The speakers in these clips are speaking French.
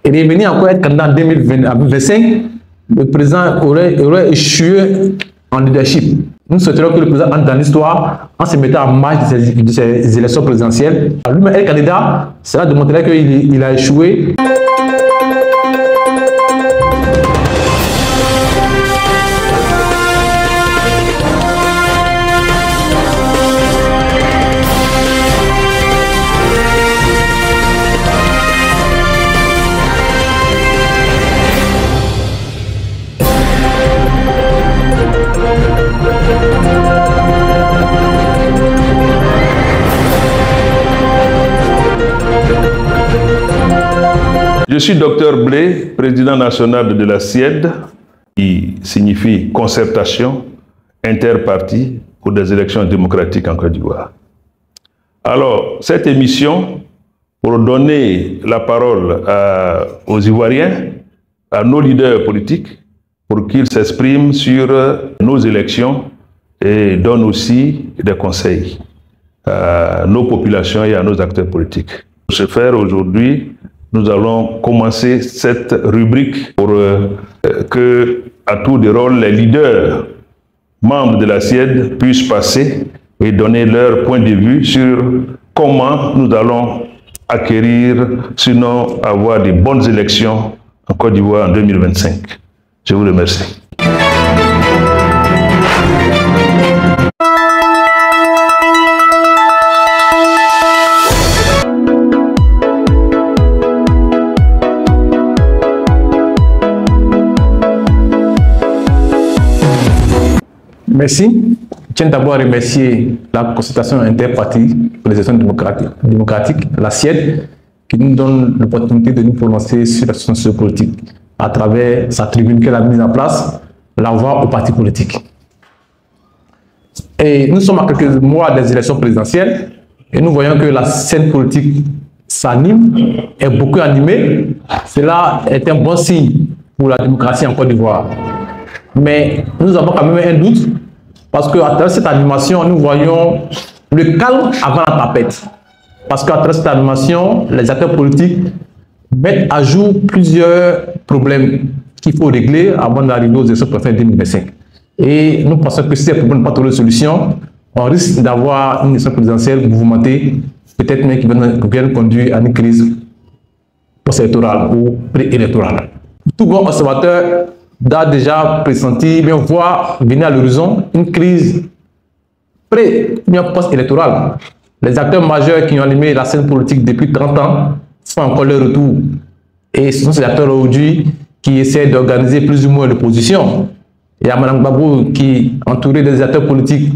et revenir encore être candidat en 2025, le président aurait échoué en leadership. Nous souhaiterions que le président entre dans l'histoire en se mettant en marge de ces élections présidentielles. Lui-même est candidat, cela démontrerait qu'il a échoué. Je suis Dr Blé, président national de la CIED, qui signifie concertation interpartie pour des élections démocratiques en Côte d'Ivoire. Alors, cette émission, pour donner la parole aux Ivoiriens, à nos leaders politiques, pour qu'ils s'expriment sur nos élections et donnent aussi des conseils à nos populations et à nos acteurs politiques. Pour ce faire, aujourd'hui, nous allons commencer cette rubrique pour que, à tour de rôle, les leaders membres de la CIED puissent passer et donner leur point de vue sur comment nous allons acquérir, sinon avoir de bonnes élections en Côte d'Ivoire en 2025. Je vous remercie. Merci. Je tiens d'abord à remercier la consultation interpartie pour les élections démocratiques, la CIED, qui nous donne l'opportunité de nous prononcer sur la situation sociopolitique à travers sa tribune qu'elle a mise en place, la voix aux partis politiques. Et nous sommes à quelques mois des élections présidentielles et nous voyons que la scène politique s'anime, est beaucoup animée. Cela est un bon signe pour la démocratie en Côte d'Ivoire. Mais nous avons quand même un doute parce qu'à travers cette animation, nous voyons le calme avant la tempête. Parce qu'à travers cette animation, les acteurs politiques mettent à jour plusieurs problèmes qu'il faut régler avant d'arriver aux élections préférentielles 2025. Et nous pensons que si ces problèmes n'ont pas trouvé de solution, on risque d'avoir une élection présidentielle mouvementée, peut-être même qui vienne conduire à une crise post-électorale ou pré-électorale. Tout bon observateur a déjà pressenti, bien voir venir à l'horizon une crise post-électorale. Les acteurs majeurs qui ont animé la scène politique depuis 30 ans font encore leur retour. Et ce sont ces acteurs aujourd'hui qui essaient d'organiser plus ou moins l'opposition. Il y a Mme Gbagbo qui, entourée des acteurs politiques,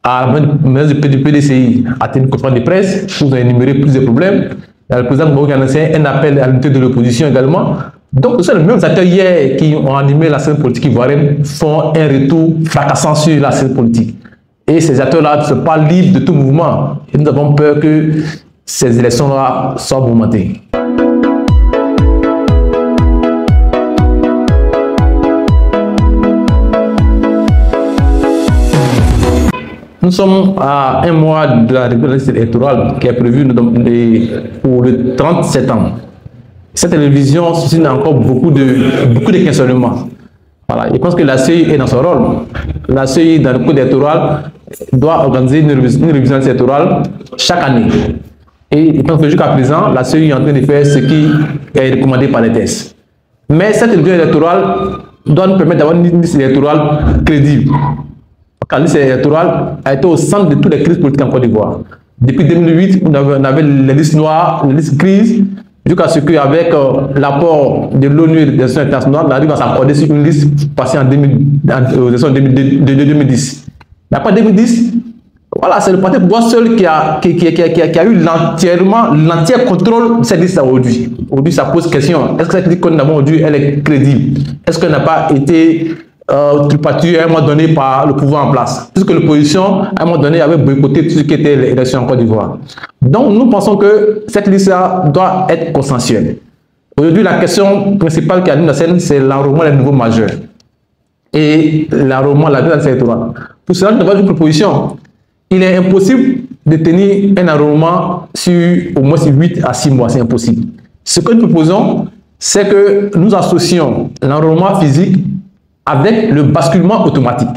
à la menace du PDCI, a tenu une conférence de presse pour énumérer plus de problèmes. Il y a le président Gbagbo qui a lancé un appel à l'unité de l'opposition également. Donc, ce sont les mêmes acteurs hier qui ont animé la scène politique ivoirienne font un retour fracassant sur la scène politique. Et ces acteurs-là ne sont pas libres de tout mouvement. Et nous avons peur que ces élections-là soient mouvementées. Nous sommes à un mois de la révision électorale qui est prévue pour le 30 septembre. Cette révision suscite encore beaucoup de questionnements. Voilà. Je pense que la CEI est dans son rôle. La CEI, dans le code électoral, doit organiser une révision électorale chaque année. Et je pense que jusqu'à présent, la CEI est en train de faire ce qui est recommandé par les tests. Mais cette révision électorale doit nous permettre d'avoir une liste électorale crédible. La liste électorale a été au centre de toutes les crises politiques en Côte d'Ivoire. Depuis 2008, on avait les listes noires, les listes grises, jusqu'à ce qu'avec l'apport de l'ONU et des nations internationales, on arrive à s'accorder sur une liste passée aux élections de 2010. Mais après 2010, voilà, c'est le parti pouvoir seul qui a eu l'entier contrôle de cette liste aujourd'hui. Aujourd'hui, ça pose question. Est-ce que cette liste qu'on a aujourd'hui, elle est crédible? Est-ce qu'elle n'a pas été tripatouillée à un moment donné par le pouvoir en place? Puisque l'opposition, à un moment donné, avait boycotté tout ce qui était l'élection en Côte d'Ivoire. Donc, nous pensons que cette liste-là doit être consensuelle. Aujourd'hui, la question principale qui anime la scène, c'est l'enrôlement des nouveaux majeurs. Et l'enrôlement de la liste électorale. Pour cela, nous avons une proposition. Il est impossible de tenir un enrôlement sur au moins 8 à 6 mois. C'est impossible. Ce que nous proposons, c'est que nous associons l'enrôlement physique avec le basculement automatique.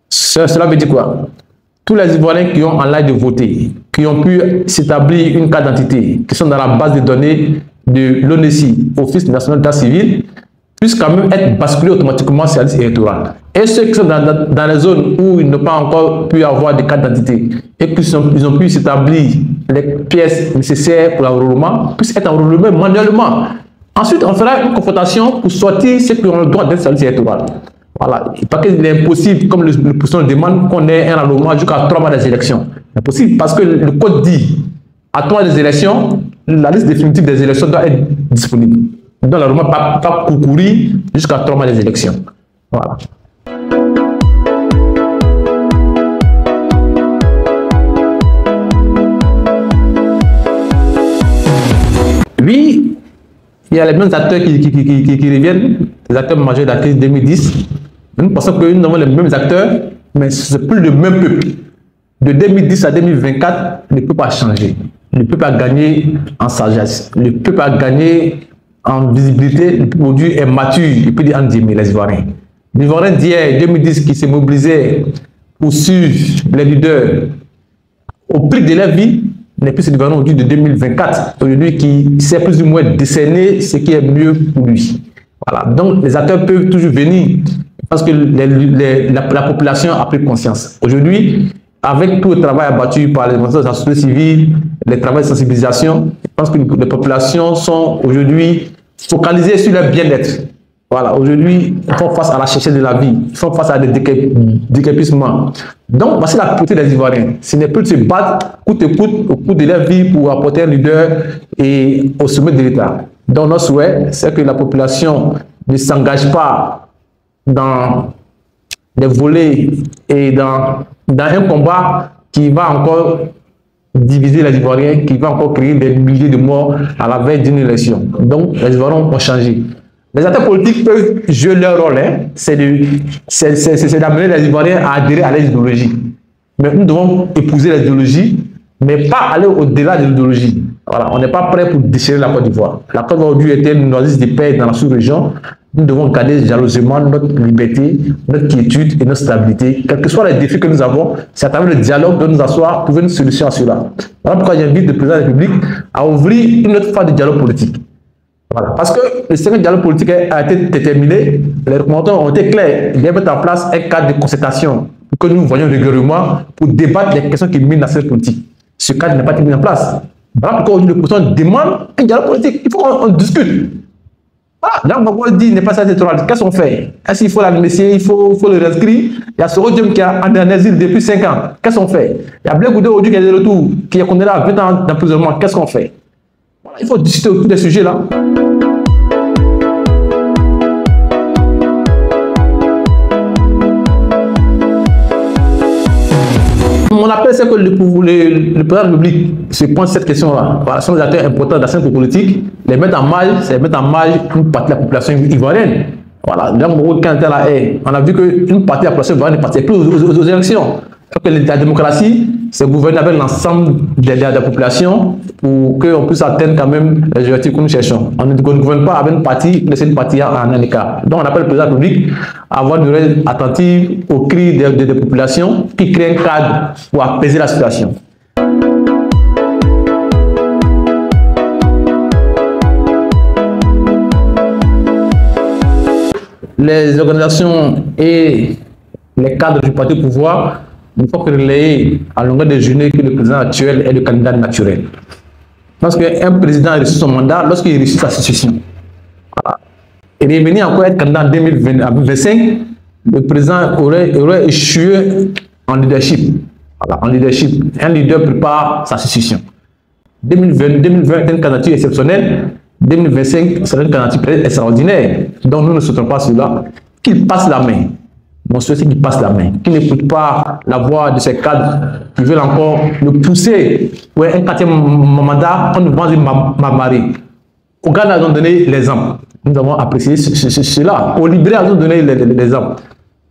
Cela veut dire quoi? Tous les Ivoiriens qui ont en l'âge de voter, qui ont pu s'établir une carte d'identité, qui sont dans la base de données de l'ONECI, Office national d'état civil, puissent quand même être basculés automatiquement sur la liste électorale. Et ceux qui sont dans les zones où ils n'ont pas encore pu avoir de carte d'identité et qu'ils ont pu s'établir les pièces nécessaires pour l'enrôlement, puissent être enrôlés manuellement. Ensuite, on fera une confrontation pour sortir ceux qui ont le droit d'être sur la liste électorale. Voilà. Parce qu'il est impossible, comme le président le demande, qu'on ait un enrôlement jusqu'à 3 mois des élections. C'est impossible parce que le code dit à 3 mois des élections, la liste définitive des élections doit être disponible. Donc l'enrôlement pas courir jusqu'à 3 mois des élections. Voilà. Oui, il y a les mêmes acteurs qui reviennent, les acteurs majeurs de la crise 2010. Nous pensons que nous avons les mêmes acteurs, mais ce n'est plus le même peuple. De 2010 à 2024, le peuple a changé. Le peuple a gagné en sagesse. Le peuple a gagné en visibilité. Le peuple aujourd'hui est mature. Il peut dire en Djemé, les Ivoiriens. Les Ivoiriens d'hier, 2010, qui se mobilisaient pour suivre les leaders au prix de leur vie, n'est plus ce Ivoirien aujourd'hui de 2024. Aujourd'hui, qui sait plus ou moins décerner ce qui est mieux pour lui. Voilà. Donc, les acteurs peuvent toujours venir parce que la population a pris conscience. Aujourd'hui, avec tout le travail abattu par les organisations de la société civile, les travaux de sensibilisation, je pense que les populations sont aujourd'hui focalisées sur leur bien-être. Voilà, aujourd'hui, ils font face à la chercheur de la vie, ils font face à des décrépissements. Donc, voici la priorité des Ivoiriens. Ce n'est plus de se battre coûte que coûte au cours de leur vie pour apporter un leader et au sommet de l'État. Donc, notre souhait, c'est que la population ne s'engage pas dans des volets et dans un combat qui va encore diviser les Ivoiriens, qui va encore créer des milliers de morts à la veille d'une élection. Donc, les Ivoiriens ont changé. Les acteurs politiques peuvent jouer leur rôle, hein. C'est d'amener les Ivoiriens à adhérer à l'idéologie. Mais nous devons épouser l'idéologie, mais pas aller au-delà de l'idéologie. Voilà, on n'est pas prêt pour déchirer la Côte d'Ivoire. La Côte d'Ivoire aujourd'hui était une oasis de paix dans la sous-région. Nous devons garder jalousement notre liberté, notre quiétude et notre stabilité. Quels que soient les défis que nous avons, c'est à travers le dialogue de nous asseoir, trouver une solution à cela. Voilà pourquoi j'invite le président de la République à ouvrir une autre phase de dialogue politique. Voilà. Parce que le second dialogue politique a été déterminé, les recommandations ont été claires. Il y a mettre en place un cadre de concertation que nous voyons régulièrement pour débattre des questions qui minent la scène politique. Ce cadre n'a pas été mis en place. Voilà pourquoi aujourd'hui le président demande un dialogue politique. Il faut qu'on discute. Voilà. Là, on va dire, n'est pas ça électoral. Qu'est-ce qu'on fait? Est-ce qu'il faut l'admettre? Il faut le réinscrire? Il y a Sorodium qui a en exil depuis 5 ans. Qu'est-ce qu'on fait? Il y a Blé Goudé aujourd'hui qui est de retour, qui est condamné à 20 ans d'emprisonnement. Qu'est-ce qu'on fait? Voilà. Il faut discuter autour des sujets-là. Mon appel, c'est que le président de la République se pose cette question-là. Voilà, ce sont des acteurs importants de la scène politique. Les mettre en marge, c'est mettre en marge une partie de la population ivoirienne. Voilà, donc, quand on a vu qu'une partie de la population ivoirienne ne participait plus aux élections. La démocratie, c'est gouverner avec l'ensemble de la population pour qu'on puisse atteindre quand même les objectifs que nous cherchons. On ne gouverne pas avec une partie, laisser une partie en écart. Donc on appelle le président de la République à avoir une oreille attentive aux cris des populations qui créent un cadre pour apaiser la situation. Les organisations et les cadres du parti au pouvoir il faut relayer à longueur de journée que le président actuel est le candidat naturel. Parce qu'un président réussit son mandat lorsqu'il réussit sa succession. Voilà. Et revenir encore être candidat en 2025, le président aurait échoué en leadership. Voilà, en leadership. Un leader prépare sa succession. 2020 est une candidature exceptionnelle. 2025 sera une candidature extraordinaire. Donc nous ne souhaitons pas cela. Qu'il passe la main. Mon souhait, c'est qu'il passe la main, qu'il n'écoute pas la voix de ces cadres qui veulent encore le pousser pour un 4e mandat, on nous vend une marée. Au Ghana, ils ont donné l'exemple. Nous avons apprécié cela. Au Libéria, ils ont donné l'exemple.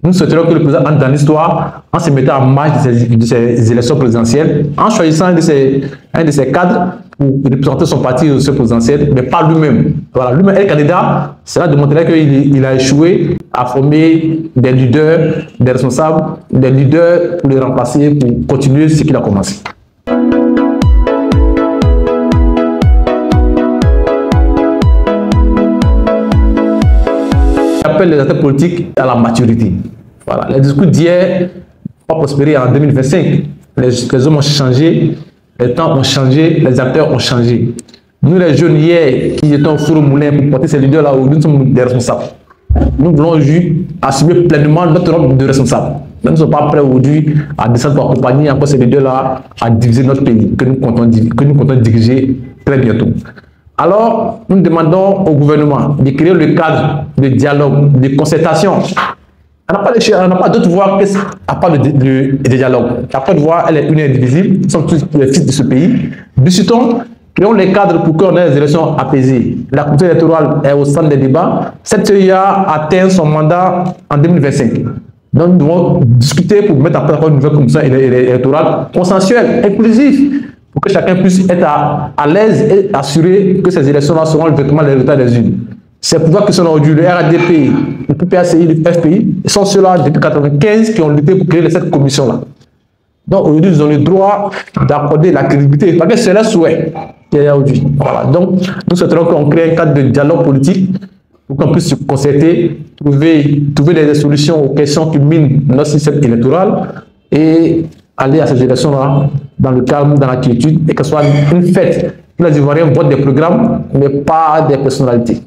Nous souhaiterions que le président entre dans l'histoire en se mettant en marche de ces élections présidentielles, en choisissant un de ses cadres pour représenter son parti aux élections présidentielles, mais pas lui-même. Voilà, lui-même est candidat, cela démontrerait qu'il a échoué à former des leaders, des responsables, des leaders pour les remplacer, pour continuer ce qu'il a commencé. J'appelle les acteurs politiques à la maturité. Voilà. Les discours d'hier n'ont pas prospéré en 2025. Les hommes ont changé, les temps ont changé, les acteurs ont changé. Nous, les jeunes hier, qui étaient au four au moulin pour porter ces leaders-là, nous sommes des responsables. Nous voulons aujourd'hui assumer pleinement notre rôle de responsable. Nous ne sommes pas prêts aujourd'hui à descendre pour accompagner encore ces leaders-là à diviser notre pays, que nous comptons diriger très bientôt. Alors, nous demandons au gouvernement de créer le cadre de dialogue, de concertation. On n'a pas d'autre voie à part le dialogue. La première voie, elle est une et indivisible. Nous sommes tous les fils de ce pays. Discutons, créons les cadres pour qu'on ait des élections apaisées. La commission électorale est au centre des débats. Cette CIA atteint son mandat en 2025. Donc, nous devons discuter pour mettre en place une nouvelle commission électorale consensuelle, inclusive, pour que chacun puisse être à l'aise et assurer que ces élections-là seront effectivement les résultats des urnes. Ces pouvoirs qui sont aujourd'hui, le RADP, le PPACI, le FPI, sont ceux-là depuis 1995 qui ont lutté pour créer cette commission-là. Donc aujourd'hui, ils ont le droit d'accorder la crédibilité, parce que c'est leur souhait qu'il y a aujourd'hui. Voilà. Donc nous souhaiterons qu'on crée un cadre de dialogue politique pour qu'on puisse se concerter, trouver des solutions aux questions qui minent notre système électoral et aller à ces élections-là dans le calme, dans la quiétude, et que ce soit une fête. Les Ivoiriens votent des programmes, mais pas des personnalités.